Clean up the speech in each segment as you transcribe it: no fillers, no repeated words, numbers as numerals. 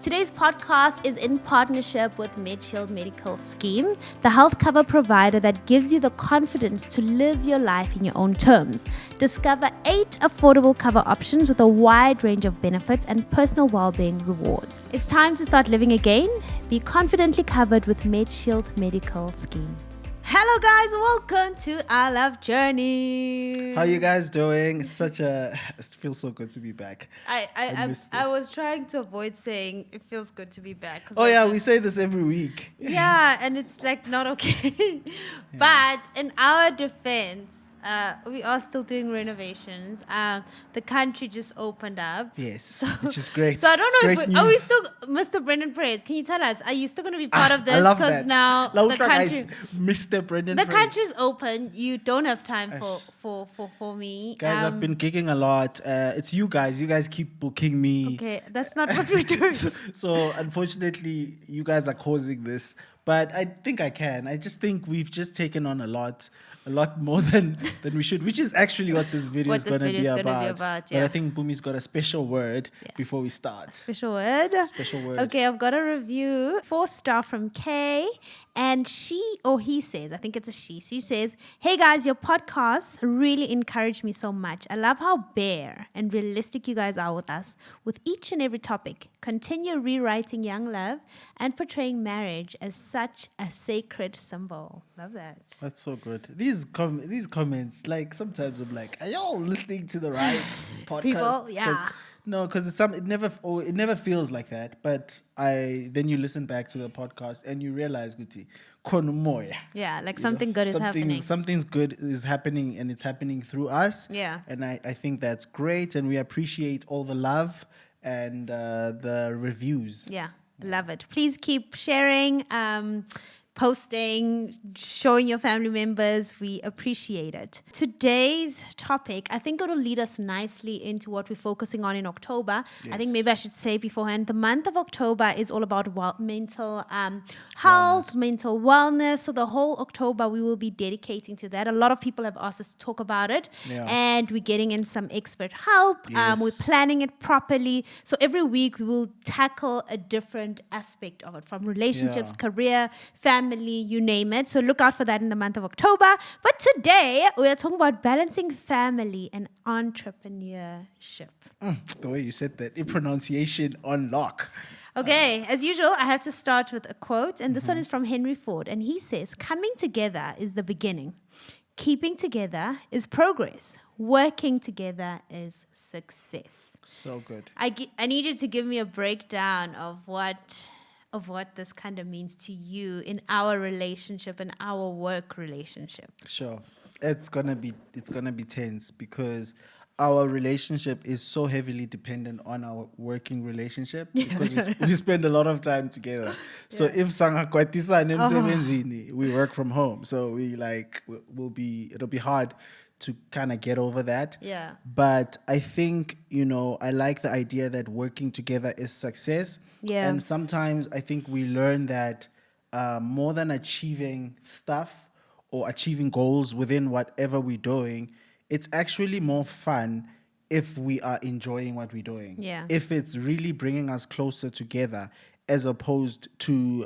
Today's podcast is in partnership with MedShield Medical Scheme, the health cover provider that gives you the confidence to live your life in your own terms. Discover 8 affordable cover options with a wide range of benefits and personal well-being rewards. It's time to start living again. Be confidently covered with MedShield Medical Scheme. Hello guys, welcome to our love journey. How you guys doing? It feels so good to be back. I was trying to avoid saying it feels good to be back. Oh yeah, we say this every week. Yeah, and it's like not okay. But in our defense, we are still doing renovations. The country just opened up. Yes, which is great. So I don't know if are we still, Mr. Brendan Praise, can you tell us, are you still going to be part of this? I love because that. now the country, Mr. Brendan the Praise. country's open. You don't have time for me. Guys, I've been gigging a lot. It's you guys. You guys keep booking me. Okay, that's not what we're doing. So unfortunately, you guys are causing this. But I think I can. I just think we've just taken on a lot more than we should, which is actually what this video is going to be about. But I think Bumi's got a special word before we start. Special word? Special word. Okay, I've got a review. 4-star from Kay. And he says, I think it's a she says, "Hey guys, your podcasts really encourage me so much. I love how bare and realistic you guys are with us with each and every topic. Continue rewriting young love and portraying marriage as such a sacred symbol." Love that. That's so good. These comments, like sometimes I'm like, are y'all listening to the right podcast? People, yeah. No, because it never feels like that. But then you listen back to the podcast and you realize, Guti, konumoya. Yeah, like something good is happening. Something's good is happening, and it's happening through us. Yeah. And I think that's great, and we appreciate all the love and the reviews. Yeah, love it. Please keep sharing, posting, showing your family members. We appreciate it. Today's topic, I think it'll lead us nicely into what we're focusing on in October. Yes. I think maybe I should say beforehand, the month of October is all about mental health, mental wellness. So the whole October we will be dedicating to that. A lot of people have asked us to talk about it, and we're getting in some expert help. Yes. We're planning it properly. So every week we will tackle a different aspect of it, from relationships, career, family, you name it. So look out for that in the month of October. But today we are talking about balancing family and entrepreneurship. The way you said that, in pronunciation on lock. Okay, as usual, I have to start with a quote, and this one is from Henry Ford, and he says, "Coming together is the beginning. Keeping together is progress. Working together is success." So good. I need you to give me a breakdown of what this kind of means to you in our relationship and our work relationship. Sure. It's gonna be tense because our relationship is so heavily dependent on our working relationship because we spend a lot of time together. So if sangakwatisana emsebenzini, we work from home. So it'll be hard to kind of get over that. Yeah. But I think, I like the idea that working together is success. Yeah. And sometimes I think we learn that more than achieving stuff or achieving goals within whatever we're doing, it's actually more fun if we are enjoying what we're doing. Yeah. If it's really bringing us closer together, as opposed to,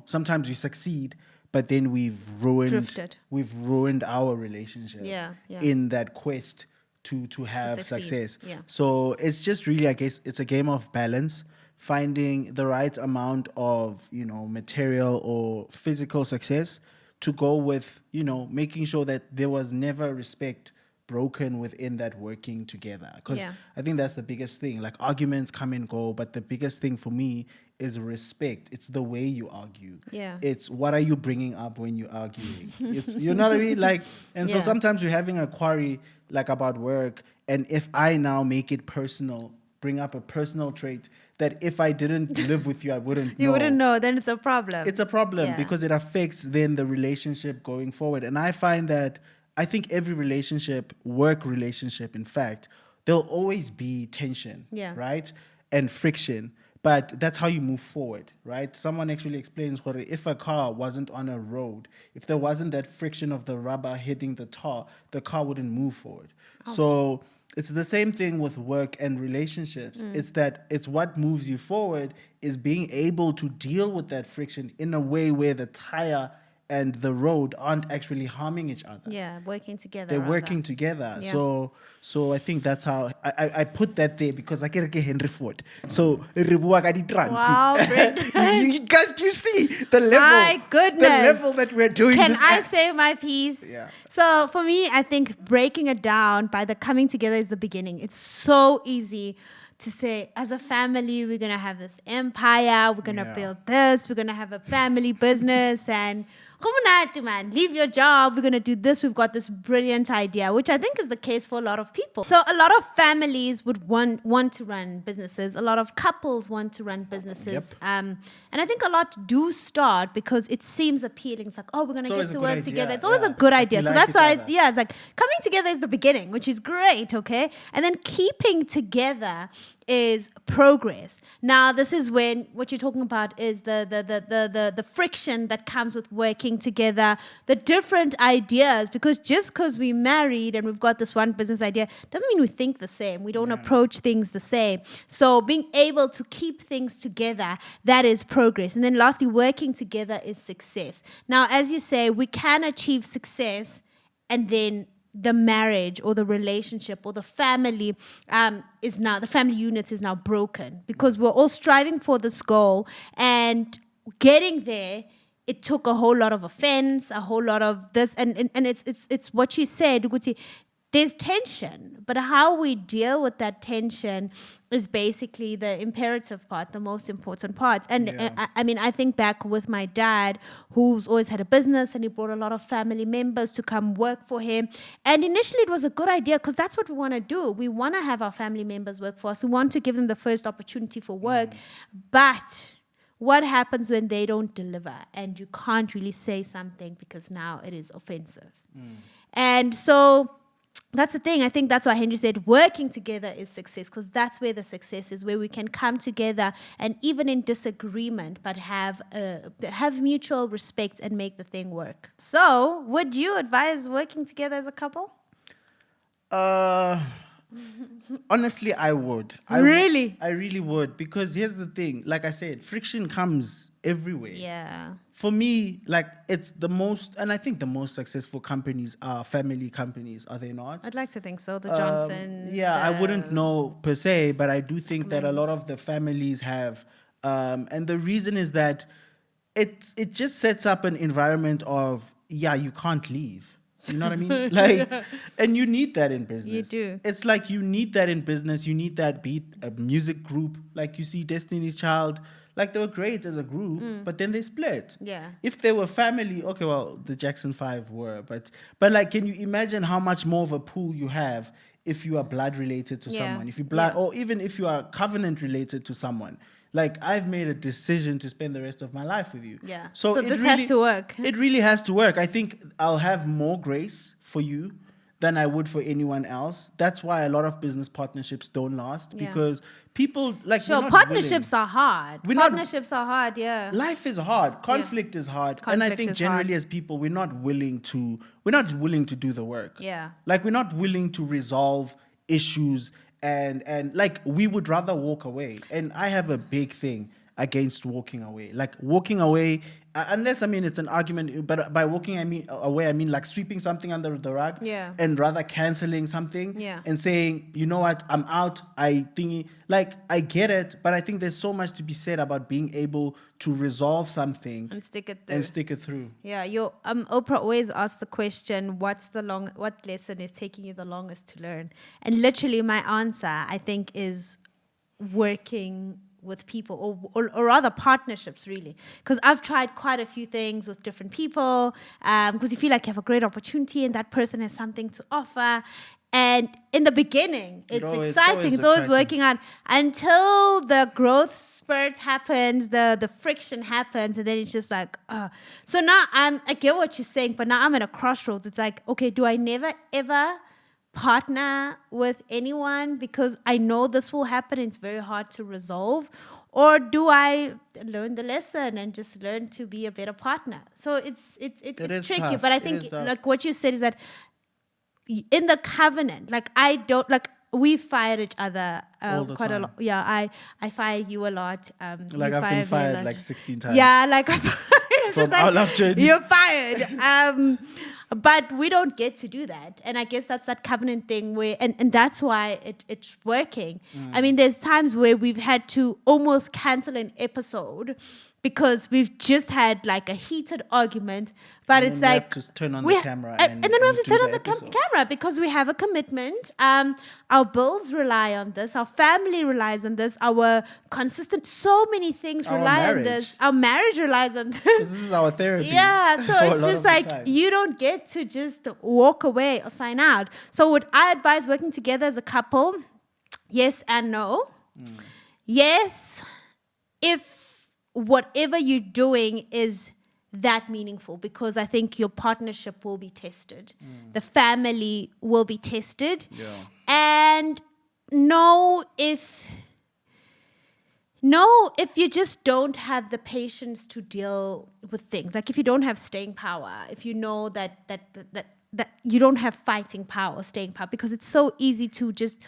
sometimes we succeed, but then we've ruined our relationship in that quest to have success. Yeah. So it's just really, I guess, it's a game of balance, finding the right amount of, material or physical success to go with, making sure that there was never respect broken within that working together. Because I think that's the biggest thing. Like, arguments come and go, but the biggest thing for me is respect. It's the way you argue. Yeah. It's what are you bringing up when you're arguing. It's, you know what I mean? Like, and so sometimes we're having a quarry like about work, and if I now make it personal, bring up a personal trait that if I didn't live with you, I wouldn't know. You wouldn't know, then it's a problem. It's a problem because it affects then the relationship going forward. And I find that I think every relationship, work relationship, in fact, there'll always be tension, right? And friction. But that's how you move forward, right? Someone actually explains what if a car wasn't on a road, if there wasn't that friction of the rubber hitting the tar wouldn't move forward. So It's the same thing with work and relationships. It's that it's what moves you forward is being able to deal with that friction in a way where the tire and the road aren't actually harming each other. Yeah, working together. They're rather. working together. Yeah. So I think that's how I put that there because I get Henry Ford. So re bua ka di-transi. Wow, Brendan. you guys, do you see the level? My goodness. The level that we're doing Can this I at? say my piece? Yeah. So for me, I think breaking it down by the coming together is the beginning. It's so easy to say, as a family, we're going to have this empire, we're going to Yeah. build this, we're going to have a family business, and man, leave your job, we're going to do this, we've got this brilliant idea, which I think is the case for a lot of people. So a lot of families would want to run businesses, a lot of couples want to run businesses, Yep. and I think a lot do start because it seems appealing. It's like, oh, we're going to It's get always to a good work together. idea, It's always yeah. a good Like idea. we So like that's each why other. it's like coming together is the beginning, which is great, okay? And then keeping together is progress. Now, this is when what you're talking about is the friction that comes with working together, the different ideas, because just because we're married and we've got this one business idea doesn't mean we think the same. We don't approach things the same. So being able to keep things together, that is progress. And then lastly, working together is success. Now, as you say, we can achieve success and then the marriage or the relationship or the family the family unit is now broken because we're all striving for this goal, and getting there, it took a whole lot of offense, a whole lot of this, and it's what you said, Guti. There's tension, but how we deal with that tension is basically the imperative part, the most important part. And Yeah. I mean, I think back with my dad, who's always had a business, and he brought a lot of family members to come work for him. And initially, it was a good idea because that's what we want to do. We want to have our family members work for us. We want to give them the first opportunity for work. But what happens when they don't deliver and you can't really say something because now it is offensive? And so that's the thing. I think that's why Henry said working together is success, because that's where the success is, where we can come together and even in disagreement, but have mutual respect and make the thing work. So would you advise working together as a couple? Honestly, I would. Really? I really would, because here's the thing. Like I said, friction comes everywhere. Yeah. For me, like it's the most, and I think the most successful companies are family companies, are they not? I'd like to think so. The Johnsons. Yeah, I wouldn't the- know per se, but I do think that a lot of the families have, and the reason is that it just sets up an environment of, yeah, you can't leave. You know what I mean? Like, and you need that in business. You do. It's like you need that in business. You need that beat a music group. Like you see Destiny's Child, like they were great as a group, but then they split. Yeah. If they were family, okay, well, the Jackson 5 were, but like, can you imagine how much more of a pool you have if you are blood related to Yeah. someone? If you blood, Yeah. or even if you are covenant related to someone. Like I've made a decision to spend the rest of my life with you. Yeah. So So it this really, has to work. It really has to work. I think I'll have more grace for you than I would for anyone else. That's why a lot of business partnerships don't last, Yeah. because people like Sure, we're not partnerships willing. are hard. We're not- Partnerships are hard, yeah. Life is hard. Conflict is hard. And I Conflict think is generally hard. as people, we're not willing to do the work. Yeah. Like we're not willing to resolve issues, and like we would rather walk away. And I have a big thing against walking away. Like walking away, unless I mean it's an argument, but by walking I mean like sweeping something under the rug. Yeah. And rather canceling something. Yeah. And saying, you know what, I'm out. I get it, but I think there's so much to be said about being able to resolve something And stick it through. and stick it through. Yeah, Oprah always asks the question, what lesson is taking you the longest to learn? And literally my answer, I think, is working with people, or rather partnerships, really. Because I've tried quite a few things with different people, because you feel like you have a great opportunity and that person has something to offer. And in the beginning, it's exciting. It's always working out until the growth spurt happens, the friction happens, and then it's just like, So now I get what you're saying, but now I'm at a crossroads. It's like, okay, do I never ever partner with anyone because I know this will happen and it's very hard to resolve? Or do I learn the lesson and just learn to be a better partner? So it's tricky. tough. But I It think is tough. like what you said is that in the covenant, like I don't, like we fire each other All the quite a time. lot. Yeah, I fire you a lot. Like you I've fire been me a fired lot. like 16 times. Yeah, like it's From just like, our love journey. you're fired. But we don't get to do that. And I guess that's that covenant thing where, and that's why it's working. I mean, there's times where we've had to almost cancel an episode because we've just had like a heated argument, but And it's then we have like to turn on we the ha- camera and then we have to do turn the on the episode. camera because we have a commitment. Our bills rely on this. Our family relies on this. Our consistent, so many things Our rely on marriage. this. Our marriage relies on this. Because this is our therapy. Yeah, so for a it's lot just of the like time. you don't get to just walk away or sign out. So would I advise working together as a couple? Yes and no. Yes, if whatever you're doing is that meaningful, because I think your partnership will be tested. The family will be tested. Yeah. And know if you just don't have the patience to deal with things, like if you don't have staying power, if you know that you don't have fighting power, staying power, because it's so easy to just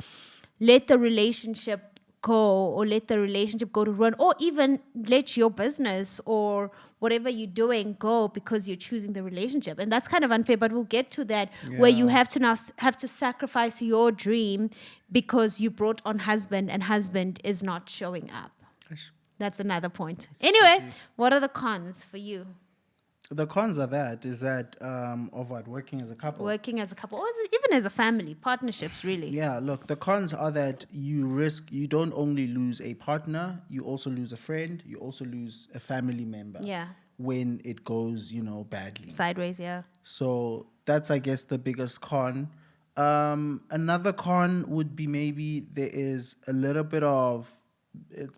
let the relationship go, or let the relationship go to ruin, or even let your business or whatever you're doing go because you're choosing the relationship. And that's kind of unfair, but we'll get to that, where you Yeah. have to now have to sacrifice your dream because you brought on husband and husband is not showing up. That's another point. Anyway, what are the cons for you? The cons of that is that of what, working as a couple. Working as a couple, or even as a family, partnerships, really. Yeah, look, the cons are that you don't only lose a partner, you also lose a friend, you also lose a family member. Yeah. When it goes, badly. Sideways, yeah. So that's, I guess, the biggest con. Another con would be maybe there is a little bit of,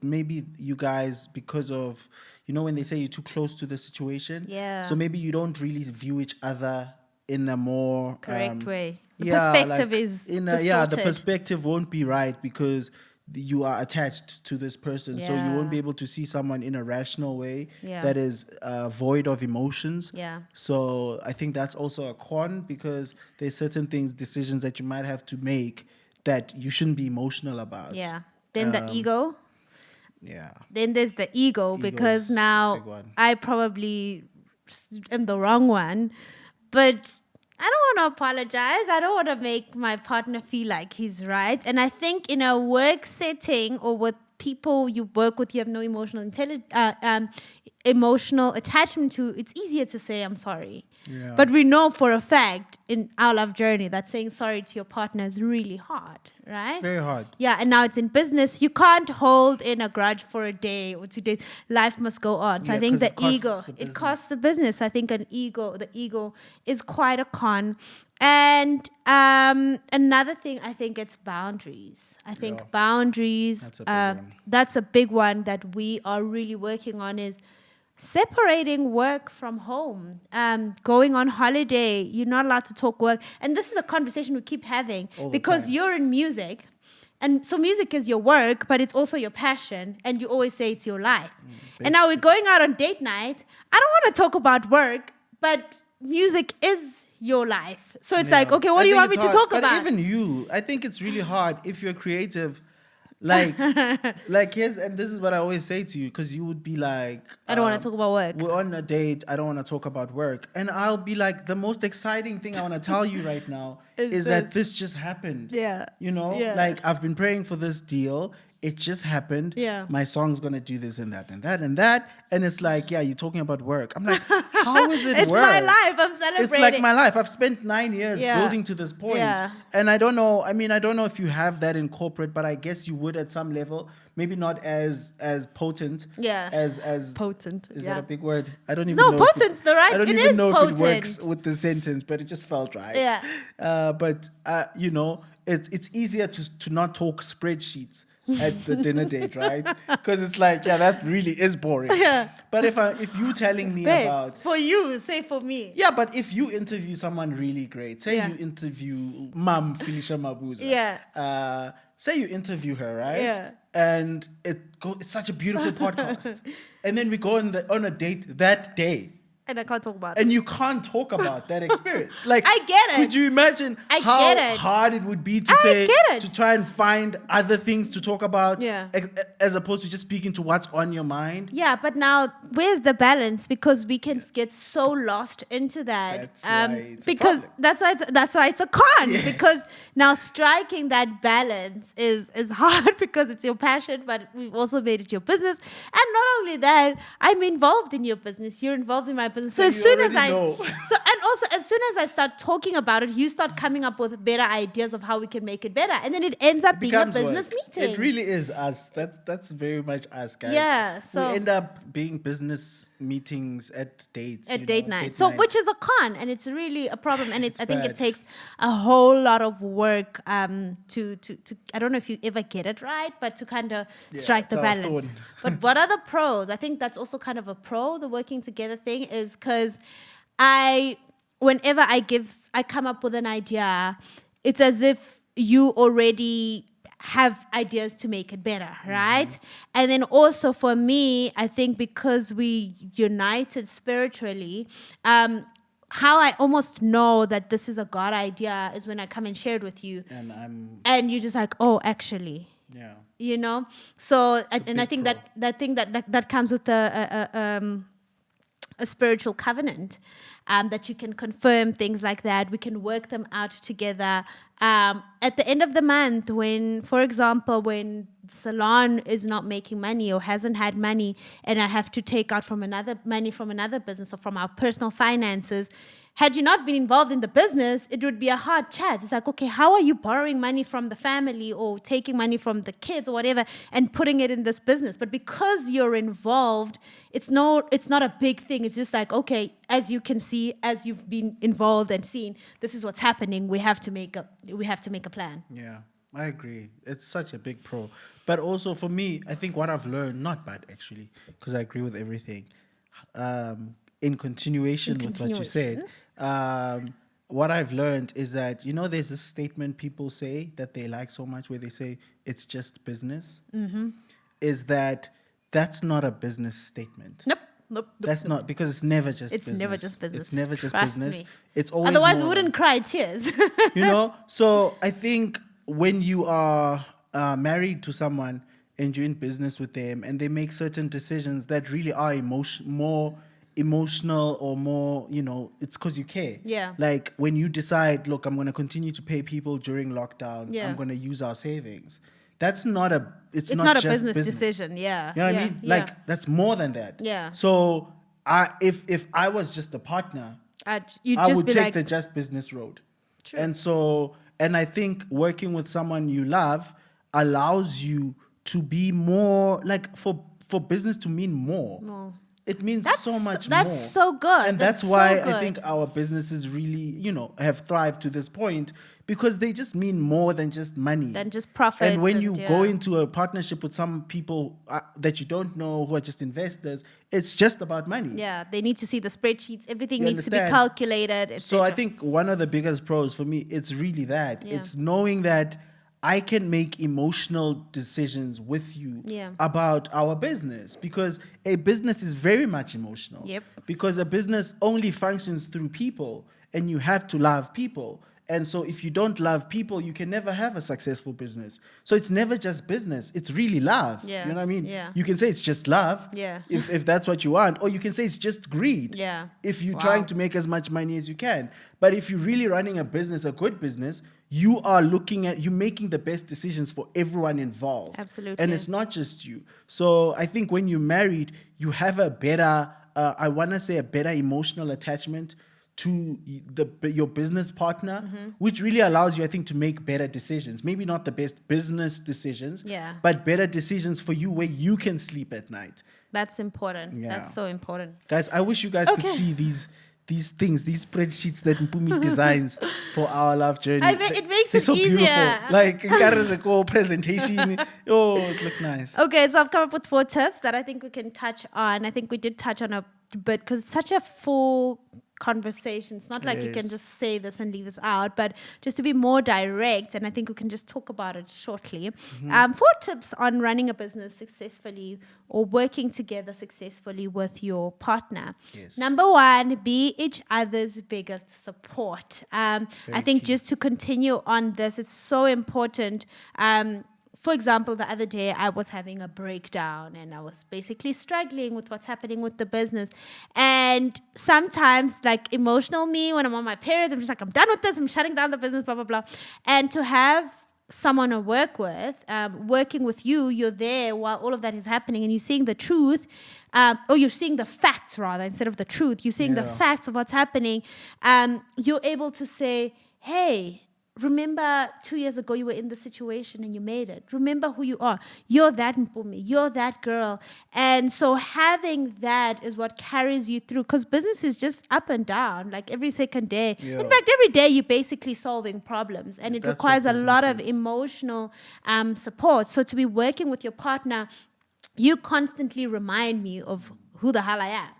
maybe you guys, because of, when they say you're too close to the situation. Yeah. So maybe you don't really view each other in a more Correct way. The yeah, perspective like is the distorted. perspective won't be right because you are attached to this person. So you Yeah. won't be able to see someone in a rational way Yeah. that is void of emotions. Yeah. So I think that's also a con, because there's certain decisions that you might have to make that you shouldn't be emotional about. Yeah. Then the ego. Yeah. Then there's the ego, Ego's because a now big one. I probably am the wrong one, but I don't want to apologize. I don't want to make my partner feel like he's right. And I think in a work setting or with people you work with, you have no emotional attachment to, it's easier to say I'm sorry. Yeah. But we know for a fact in our love journey that saying sorry to your partner is really hard, right? It's very hard. Yeah, and now it's in business. You can't hold in a grudge for a day or 2 days. Life must go on. So Yeah, I think 'cause the it costs ego, the it business. costs the business. I think the ego is quite a con. And another thing, I think it's boundaries. I think Yeah. boundaries, That's a big one. that's a big one that we are really working on, is separating work from home. Going on holiday, you're not allowed to talk work. And this is a conversation we keep having All the because time. you're in music. And so music is your work, but it's also your passion. And you always say it's your life. And now we're going out on date night. I don't want to talk about work, but music is your life. So it's like, okay, what I do you think want me it's to hard. talk But about? even you, I think it's really hard if you're creative. Like here's, and this is what I always say to you, because you would be like, I don't want to talk about work. we're on a date, I don't want to talk about work. And I'll be like, the most exciting thing I want to tell you right now is that this just happened. Yeah. Yeah. Like I've been praying for this deal. It just happened. Yeah. My song's going to do this and that and that and that. And it's like, yeah, you're talking about work. I'm like, how is it It's work? my life. I'm celebrating. It's like my life. I've spent 9 years Yeah. building to this point. Yeah. And I don't know. I mean, I don't know if you have that in corporate, but I guess you would at some level. Maybe not as potent. Yeah. As Potent. Is yeah. that a big word? I don't even No, know. potent's the right- I don't it even is know potent. if it works with the sentence, but it just felt right. Yeah. But it's easier to not talk spreadsheets at the dinner date, right? Because it's like, yeah, that really is boring. Yeah. But if you telling me Babe, about, for you, say for me. yeah, but if you interview someone really great, say Yeah. you interview Mom Felicia Mabuza. Yeah. Say you interview her, right? Yeah. And it's such a beautiful podcast. And then we go on a date that day. And I can't talk about it. And you can't talk about that experience. Like, I get it. Could you imagine I how get it. hard it would be to to try and find other things to talk about, as opposed to just speaking to what's on your mind? Yeah, but now where's the balance? Because we can get so lost into that. That's why it's a because problem. that's why it's a con. Yes. Because now striking that balance is hard because it's your passion, but we've also made it your business. And not only that, I'm involved in your business. You're involved in my business. So as soon as as soon as I start talking about it, you start coming up with better ideas of how we can make it better, and then it ends up being a business meeting. It really is us. That's very much us, guys. Yeah, so we end up being business meetings at dates. At date night. So which is a con, and it's really a problem, and I think it takes a whole lot of work to I don't know if you ever get it right, but to kind of strike the balance. But what are the pros? I think that's also kind of a pro, the working together thing, is because whenever I come up with an idea, it's as if you already have ideas to make it better, right? Mm-hmm. And then also for me, I think because we united spiritually, how I almost know that this is a God idea is when I come and share it with you. And you're just like, oh, actually. Yeah. You know? So, and I think that comes with a spiritual covenant, that you can confirm things like that. We can work them out together. At the end of the month, for example, when salon is not making money or hasn't had money, and I have to take out money from another business or from our personal finances, had you not been involved in the business, it would be a hard chat. It's like, okay, how are you borrowing money from the family or taking money from the kids or whatever and putting it in this business? But because you're involved, it's not a big thing. It's just like, okay, as you can see, as you've been involved and seen, this is what's happening. We have to make a plan. Yeah, I agree. It's such a big pro. But also for me, I think what I've learned, not bad actually, because I agree with everything. In continuation with what you said, what I've learned is that, there's this statement people say that they like so much where they say it's just business. Mm-hmm. Is that's not a business statement. Nope. That's not, because it's never just business. It's never just business. It's never just Trust business. me. It's always Otherwise, we more wouldn't cry tears. So I think when you are married to someone and you're in business with them and they make certain decisions that really are more emotional or more, it's because you care. Yeah. Like when you decide, look, I'm going to continue to pay people during lockdown. Yeah. I'm going to use our savings. That's not a, it's not just a business decision. Yeah. You know what I mean? Yeah. Like that's more than that. Yeah. So if I was just a partner, I would take the just business road. True. And I think working with someone you love allows you to be more, like for business to mean more. No. It means so much more. That's so good. And that's why I think our businesses really, have thrived to this point, because they just mean more than just money. Than just profits. And when you go into a partnership with some people that you don't know who are just investors, it's just about money. Yeah, they need to see the spreadsheets. Everything needs to be calculated. So I think one of the biggest pros for me, it's really that. Yeah. It's knowing that I can make emotional decisions with you about our business, because a business is very much emotional. Yep. Because a business only functions through people, and you have to love people. And so if you don't love people, you can never have a successful business. So it's never just business. It's really love. Yeah. You know what I mean? Yeah. You can say it's just love, if that's what you want. Or you can say it's just greed, if you're trying to make as much money as you can. But if you're really running a business, a good business, you are you're making the best decisions for everyone involved. Absolutely. And it's not just you. So I think when you're married, you have a better, a better emotional attachment to your business partner, which really allows you, I think, to make better decisions. Maybe not the best business decisions, but better decisions for you where you can sleep at night. That's important. Yeah. That's so important. Guys, I wish you guys could see these things, these spreadsheets that Mpumi designs for our love journey. I mean, it makes They're it so easier. Beautiful. Like, the whole presentation. Oh, it looks nice. Okay, so I've come up with 4 tips that I think we can touch on. I think we did touch on a bit because it's such a full conversation. It's not like you can Yes. just say this and leave this out, but just to be more direct, and I think we can just talk about it shortly. 4 tips on running a business successfully or working together successfully with your partner. Yes. Number 1, be each other's biggest support. I think key. just to continue on this, it's so important. For example, the other day I was having a breakdown and I was basically struggling with what's happening with the business. And sometimes, like emotional me, when I'm on my periods, I'm just like, I'm done with this, I'm shutting down the business, blah, blah, blah. And to have someone to work with, working with you, you're there while all of that is happening and you're seeing the truth, or you're seeing the facts rather, instead of the truth, you're seeing the facts of what's happening. You're able to say, hey, remember 2 years ago you were in this situation and you made it. Remember who you are. You're that Mpumi. You're that girl. And so having that is what carries you through, because business is just up and down, like every second day. Yeah. In fact, every day you're basically solving problems, and it That's requires what a lot of business is. emotional support. So to be working with your partner, you constantly remind me of who the hell I am.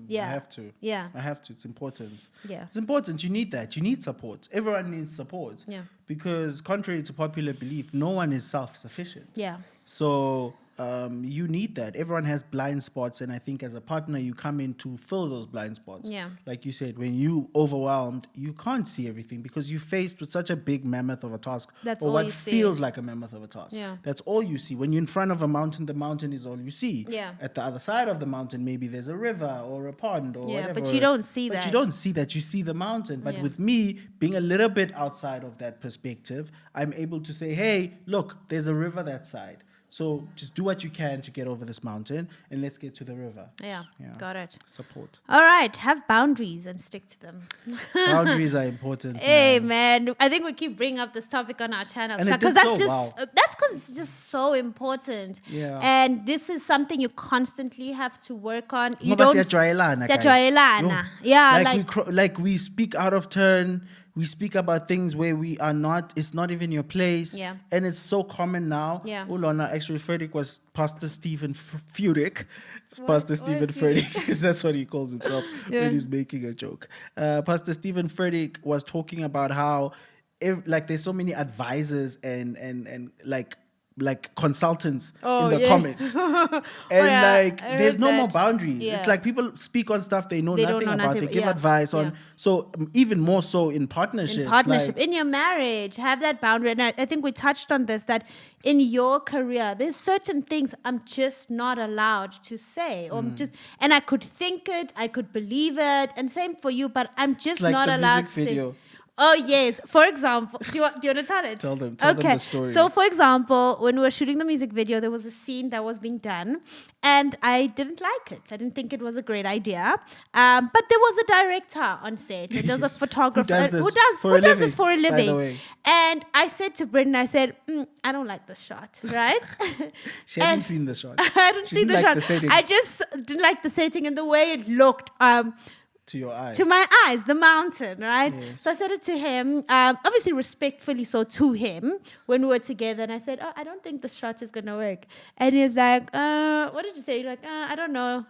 I have to. Yeah. I have to. It's important. Yeah. It's important. You need that. You need support. Everyone needs support. Yeah. Because contrary to popular belief, no one is self-sufficient. Yeah. So you need that. Everyone has blind spots, and I think as a partner, you come in to fill those blind spots. Yeah. Like you said, when you overwhelmed, you can't see everything because you're faced with such a big mammoth of a task. That's or all what you see. feels like a mammoth of a task. Yeah. That's all you see. When you're in front of a mountain, the mountain is all you see. Yeah. At the other side of the mountain, maybe there's a river or a pond or Yeah, whatever. but you don't see But that. you don't see that. You see the mountain. But Yeah. with me being a little bit outside of that perspective, I'm able to say, hey, look, there's a river that side. So just do what you can to get over this mountain and let's get to the river. Yeah. Got it. Support. All right, have boundaries and stick to them. Boundaries are important. Hey man, I think we keep bringing up this topic on our channel And it because did that's so just well. that's because it's just so important. Yeah. And this is something you constantly have to work on. You Ngoba don't siyajwayelana, guys. Siyajwayelana. Yeah, like we speak out of turn. We speak about things where we are not. It's not even your place. Yeah. And it's so common now. Yeah. Ulona, actually, Frederick was Pastor Stephen Furick. Pastor Stephen Frederick, because that's what he calls himself when he's making a joke. Pastor Stephen Frederick was talking about how, there's so many advisors and like consultants in the comments. And I there's heard no more that. boundaries. Yeah. It's like people speak on stuff they know They don't nothing know about. nothing They give yeah. advice on. Yeah. So even more so in partnerships. in partnership, like- in your marriage, have that boundary. And I think we touched on this, that in your career, there's certain things I'm just not allowed to say. Or and I could think it, I could believe it, and same for you, but I'm just It's like not the allowed music to video. say. Oh, yes. For example, do you want to tell it? Tell them the story. So, for example, when we were shooting the music video, there was a scene that was being done, and I didn't like it. I didn't think it was a great idea. But there was a director on set, and there's a photographer Who does this for a by the living. way? And I said to Brendan, I said, I don't like this shot, right? She hadn't And seen the shot. I didn't She see didn't the like shot. the setting. I just didn't like the setting and the way it looked. To your eyes. To my eyes, the mountain, right? Yes. So I said it to him, obviously respectfully so to him when we were together. And I said, I don't think the shot is going to work. And he's like, what did you say? You're like, I don't know.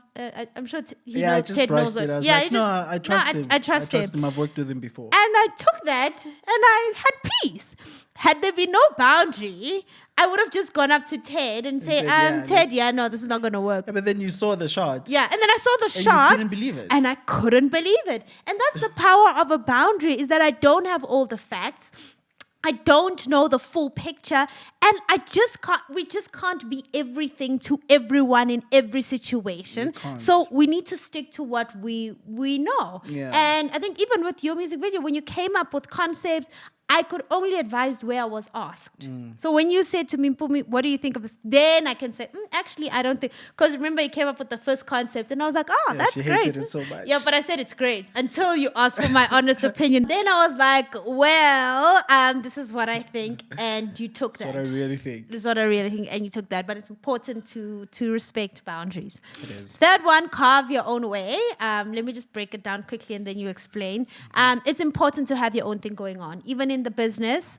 I'm sure he knows. I just Ted knows brushed it. I was yeah, like, he just, I trust him. I trust him. I've worked with him before. And I took that and I had peace. Had there been no boundary, I would have just gone up to Ted and say, said, Ted, no, this is not going to work. Yeah, but then you saw the shot. Yeah, and then I saw the And shot. you couldn't believe it. And I couldn't believe it. And that's the power of a boundary, is that I don't have all the facts. I don't know the full picture. And we just can't be everything to everyone in every situation. can't. So we need to stick to what we know. Yeah. And I think even with your music video, when you came up with concepts, I could only advise where I was asked. So when you said to me, Mpumi, what do you think of this? Then I can say, actually, I don't think. Because remember, you came up with the first concept, and I was like, that's she great. hated it so much. Yeah, but I said it's great until you asked for my honest opinion. Then I was like, well, this is what I think, and you took That's that. what I really think. This is what I really think, and you took that. But it's important to respect boundaries. It is. Third one, carve your own way. Let me just break it down quickly, and then you explain. It's important to have your own thing going on, even in the business.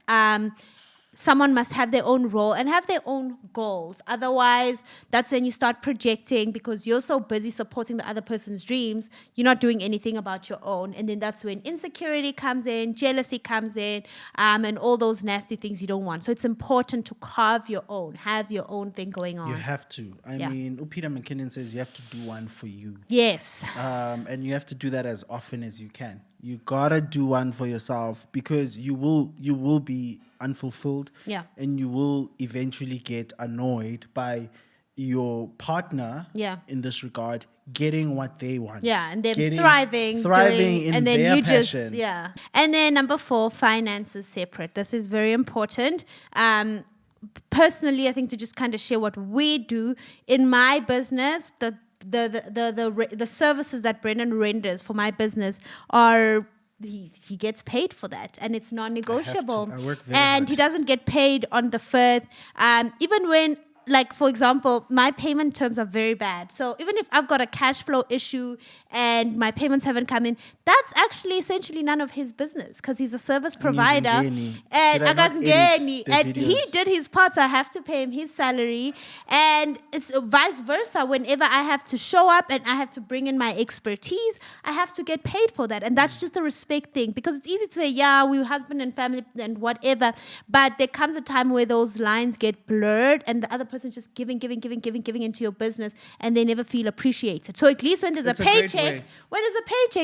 someone must have their own role and have their own goals. Otherwise, that's when you start projecting, because you're so busy supporting the other person's dreams, you're not doing anything about your own. And then that's when insecurity comes in, jealousy comes in, and all those nasty things you don't want. So it's important to carve your own, have your own thing going on. You have to. I mean, Peter McKinnon says you have to do one for you. Yes. And you have to do that as often as you can. You gotta do one for yourself, because you will be unfulfilled. Yeah. And you will eventually get annoyed by your partner. Yeah. In this regard, getting what they want. Yeah, and then thriving in and then their you passion. And then number 4, finances separate. This is very important. Personally, I think to just kind of share what we do in my business, the services that Brendan renders for my business are, he gets paid for that, and it's non-negotiable. I work very and hard. he doesn't get paid on the 1st. Even when, like, for example, my payment terms are very bad. So even if I've got a cash flow issue and my payments haven't come in, that's actually essentially none of his business, because he's a service provider. And he did his part, so I have to pay him his salary. And it's vice versa. Whenever I have to show up and I have to bring in my expertise, I have to get paid for that. And that's just a respect thing, because it's easy to say, yeah, we're husband and family and whatever. But there comes a time where those lines get blurred and the other person just giving into your business, and they never feel appreciated. So at least when there's a paycheck,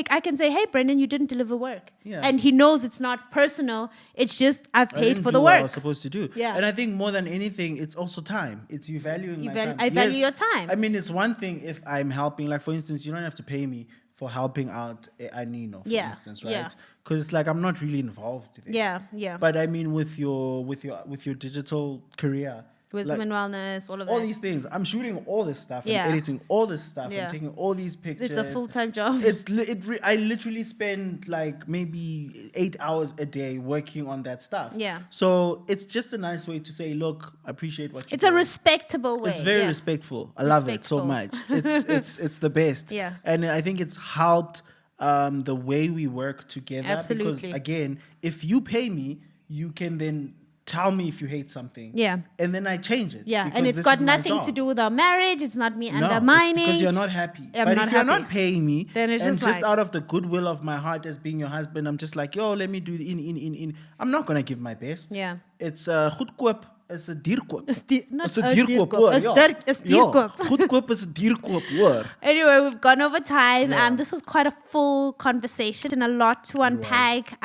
I can say, hey, Brendan, you didn't deliver work. Yeah. And he knows it's not personal. It's just, I've paid for the what work. I was supposed to do. Yeah. And I think more than anything, it's also time. It's you valuing my time. I value your time. I mean, it's one thing if I'm helping, like for instance, you don't have to pay me for helping out Anino, for instance, right? Yeah. Because it's like I'm not really involved in it. Yeah. But I mean, with your digital career, Wisdom and wellness, all of that. all these things. I'm shooting all this stuff and Yeah. editing all this stuff Yeah. and taking all these pictures. It's a full-time job. I literally spend like maybe 8 hours a day working on that stuff. Yeah. So it's just a nice way to say, look, I appreciate what you It's do. a respectable way. It's very yeah. respectful. I love it so much. It's the best. Yeah. And I think it's helped the way we work together. Absolutely. Because again, if you pay me, you can then tell me if you hate something. Yeah. And then I change it. Yeah, because and it's this got is my nothing to job. do with our marriage. It's not me No, undermining. it's because you're not happy. I'm but not if you're happy. not paying me, Then it's and just just like- out of the goodwill of my heart as being your husband, I'm just like, yo, let me do in. I'm not gonna give my best. Yeah. It's goedkoop is 'n dierkoop. Not It's 'n a dierkoop, dierkoop. hoor, It's ja. dierkoop. Ja, goedkoop is 'n dierkoop, hoor. Anyway, we've gone over time. Yeah. This was quite a full conversation and a lot to unpack.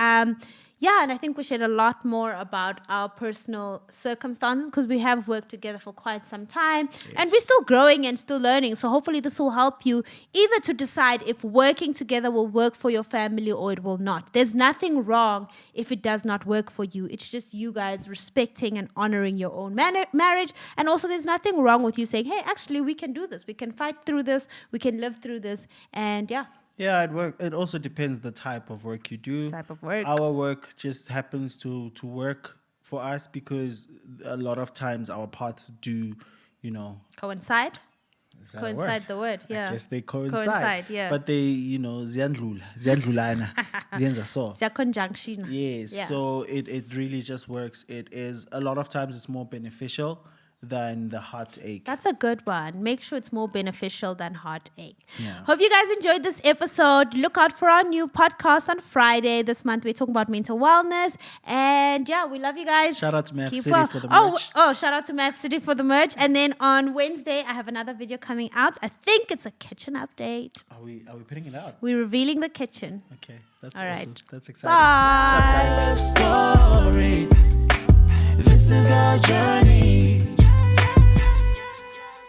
And I think we shared a lot more about our personal circumstances, because we have worked together for quite some time and we're still growing and still learning. So hopefully this will help you either to decide if working together will work for your family or it will not. There's nothing wrong if it does not work for you. It's just you guys respecting and honoring your own marriage. And also there's nothing wrong with you saying, hey, actually we can do this. We can fight through this. We can live through this. And Yeah, it also depends the type of work you do. Type of work. Our work just happens to work for us because a lot of times our paths do, coincide. is that a Coincide word? the word, yeah. I guess they coincide. Coincide, yeah. But they, ziyandlulana, ziyenza so. It's a conjunction. Yes, Yeah. so it really just works. It is, a lot of times it's more beneficial than the heartache. That's a good one. Make sure it's more beneficial than heartache. Yeah. Hope you guys enjoyed this episode. Look out for our new podcast on Friday. This month we're talking about mental wellness. And we love you guys. Shout out to Map Keep City well. for the merch. Oh, shout out to Map City for the merch. And then on Wednesday, I have another video coming out. I think it's a kitchen update. Are we putting it out? We're revealing the kitchen. Okay, that's All awesome. right. That's exciting. Bye. Story. This is our journey.